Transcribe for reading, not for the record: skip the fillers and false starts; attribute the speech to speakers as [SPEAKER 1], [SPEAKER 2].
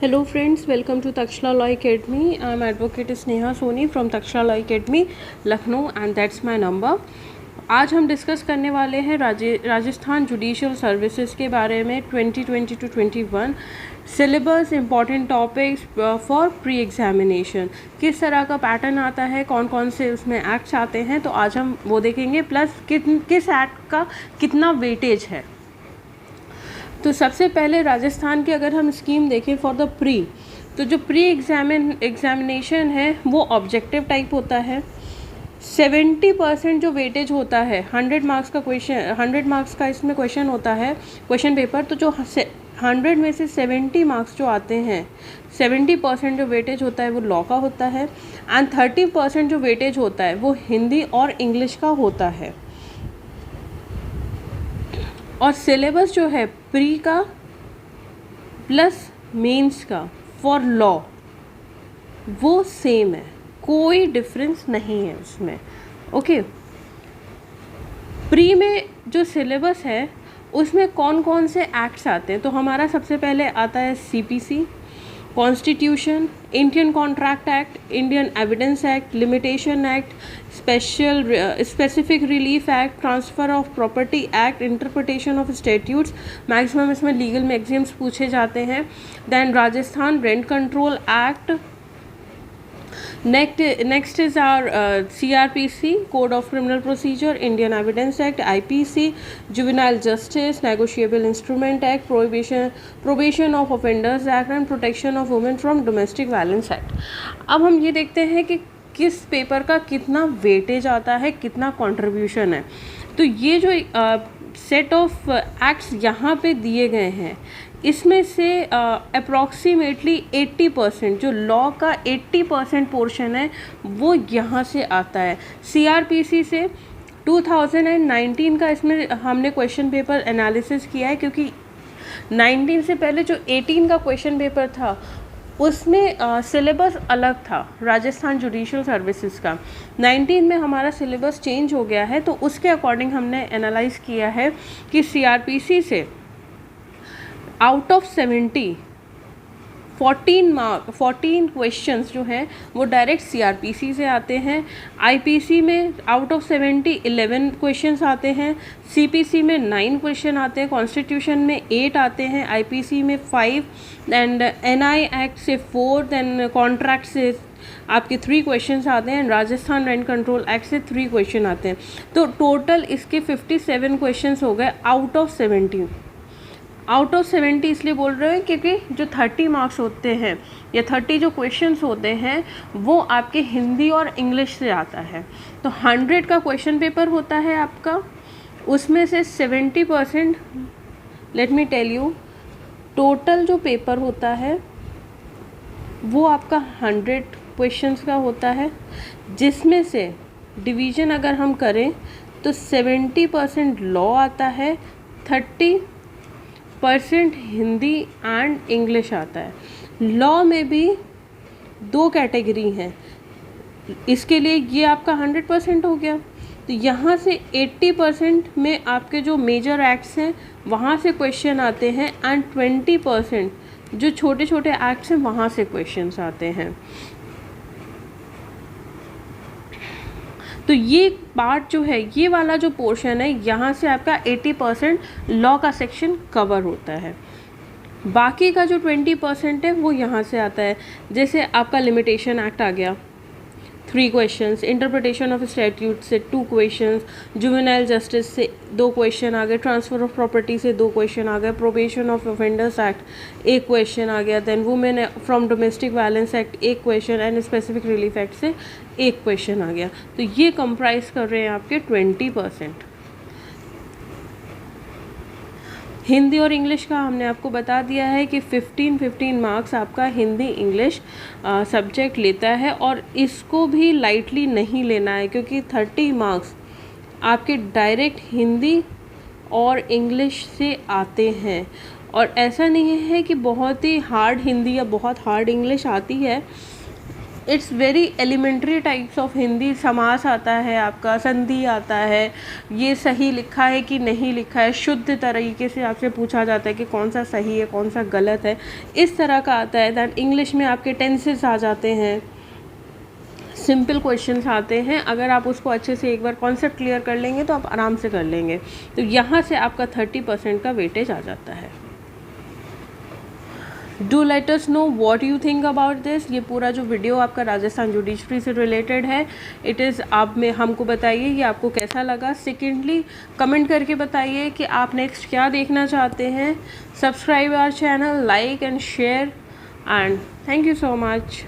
[SPEAKER 1] Hello friends, welcome to Takshla Law Academy. I am Advocate Sneha Soni from Takshla Law Academy, Lucknow and that's my number. आज हम discuss करने वाले हैं Rajasthan judicial services के बारे में 2020 to 21 syllabus, important topics for pre examination, किस तरह का पैटर्न आता है, कौन कौन से उसमें एक्ट्स आते हैं, तो आज हम वो देखेंगे, प्लस किस एक्ट का कितना वेटेज है। तो सबसे पहले राजस्थान की अगर हम स्कीम देखें फॉर द प्री, तो जो प्री एग्जामिनेशन है वो ऑब्जेक्टिव टाइप होता है। 70% जो वेटेज होता है, 100 मार्क्स का क्वेश्चन, 100 मार्क्स का इसमें क्वेश्चन होता है, क्वेश्चन पेपर। तो जो 100 में से 70 मार्क्स जो आते हैं, 70% जो वेटेज होता है वो लॉ का होता है एंड 30% जो वेटेज होता है वो हिंदी और इंग्लिश का होता है। और सिलेबस जो है प्री का प्लस मेंस का फॉर लॉ वो सेम है, कोई डिफरेंस नहीं है उसमें। ओके, प्री में जो सिलेबस है उसमें कौन कौन से एक्ट्स आते हैं, तो हमारा सबसे पहले आता है CPC, constitution, Indian contract act, Indian evidence act, limitation act, specific relief act, transfer of property act, interpretation of statutes, maximum इसमें लीगल मैगजीम्स पूछे जाते हैं। Then Rajasthan rent control act, next is our CRPC, Code of Criminal Procedure, Indian Evidence Act, IPC, Juvenile Justice, Negotiable Instrument Act, Probation of Offenders Act and Protection of Women from Domestic Violence Act। अब हम ये देखते हैं कि किस paper का कितना weightage आता है, कितना कंट्रीब्यूशन है। तो ये जो सेट ऑफ एक्ट्स यहाँ पे दिए गए हैं, इसमें से अप्रॉक्सीमेटली 80% जो लॉ का 80% पोर्शन है वो यहाँ से आता है। सीआरपीसी से 2019 का इसमें हमने क्वेश्चन पेपर एनालिसिस किया है, क्योंकि 19 से पहले जो 18 का क्वेश्चन पेपर था उसमें सिलेबस अलग था राजस्थान जुडिशियल सर्विसेज का। 19 में हमारा सिलेबस चेंज हो गया है, तो उसके अकॉर्डिंग हमने एनालाइज किया है कि सीआरपीसी से आउट ऑफ 70 14 क्वेश्चंस जो हैं वो डायरेक्ट सीआरपीसी से आते हैं। आईपीसी में आउट ऑफ 70 11 क्वेश्चंस आते हैं, सीपीसी में 9 क्वेश्चन आते हैं, कॉन्स्टिट्यूशन में 8 आते हैं, आईपीसी में 5 एंड एनआई एक्ट से 4, देन कॉन्ट्रैक्ट से आपके 3 क्वेश्चंस आते हैं, राजस्थान रेंट कंट्रोल एक्ट से 3 क्वेश्चन आते हैं। तो टोटल इसके 57 क्वेश्चंस हो गए आउट ऑफ 70। आउट ऑफ 70 इसलिए बोल रहे हैं क्योंकि जो 30 मार्क्स होते हैं या 30 जो क्वेश्चंस होते हैं वो आपके हिंदी और इंग्लिश से आता है। तो 100 का क्वेश्चन पेपर होता है आपका, उसमें से 70%, let me tell you, total जो पेपर होता है वो आपका 100 क्वेश्चंस का होता है, जिसमें से डिवीज़न अगर हम करें तो 70% लॉ आता है, 30% हिंदी एंड इंग्लिश आता है। लॉ में भी 2 कैटेगरी हैं, इसके लिए ये आपका 100% हो गया। तो यहाँ से 80% में आपके जो मेजर एक्ट्स हैं वहाँ से क्वेश्चन आते हैं एंड 20% जो छोटे छोटे एक्ट्स हैं वहाँ से क्वेश्चंस आते हैं। तो ये पार्ट जो है, ये वाला जो पोर्शन है, यहाँ से आपका 80% लॉ का सेक्शन कवर होता है। बाकी का जो 20% है वो यहाँ से आता है, जैसे आपका लिमिटेशन एक्ट आ गया 3 क्वेश्चंस, इंटरप्रिटेशन ऑफ स्टैट्यूट से 2 क्वेश्चंस, जुवेनाइल जस्टिस से 2 क्वेश्चन आ गए, ट्रांसफ़र ऑफ प्रॉपर्टी से 2 क्वेश्चन आ गए, probation of offenders act 1 question आ गया, then women from domestic violence act 1 question and specific relief act से 1 क्वेश्चन आ गया। तो ये कंप्राइज कर रहे हैं आपके 20%। हिंदी और इंग्लिश का हमने आपको बता दिया है कि 15 मार्क्स आपका हिंदी इंग्लिश सब्जेक्ट लेता है, और इसको भी लाइटली नहीं लेना है, क्योंकि 30 मार्क्स आपके डायरेक्ट हिंदी और इंग्लिश से आते हैं। और ऐसा नहीं है कि बहुत ही हार्ड हिंदी या बहुत हार्ड इंग्लिश आती है, it's very elementary types of Hindi. समास आता है आपका, संधि आता है, ये सही लिखा है कि नहीं लिखा है, शुद्ध तरीके से आपसे पूछा जाता है कि कौन सा सही है कौन सा गलत है, इस तरह का आता है। दैन इंग्लिश में आपके टेंसेस आ जाते हैं, सिंपल क्वेश्चंस आते हैं। अगर आप उसको अच्छे से एक बार कॉन्सेप्ट क्लियर कर लेंगे तो आप आराम से कर लेंगे। तो यहाँ से आपका 30% का वेटेज आ जाता है। Do let us know what you think about this. ये पूरा जो वीडियो आपका राजस्थान जुडिशरी से रिलेटेड है, इट इज़ आप में हमको बताइए ये आपको कैसा लगा। सेकेंडली कमेंट करके बताइए कि आप नेक्स्ट क्या देखना चाहते हैं। Subscribe our channel, like and share, and thank you so much.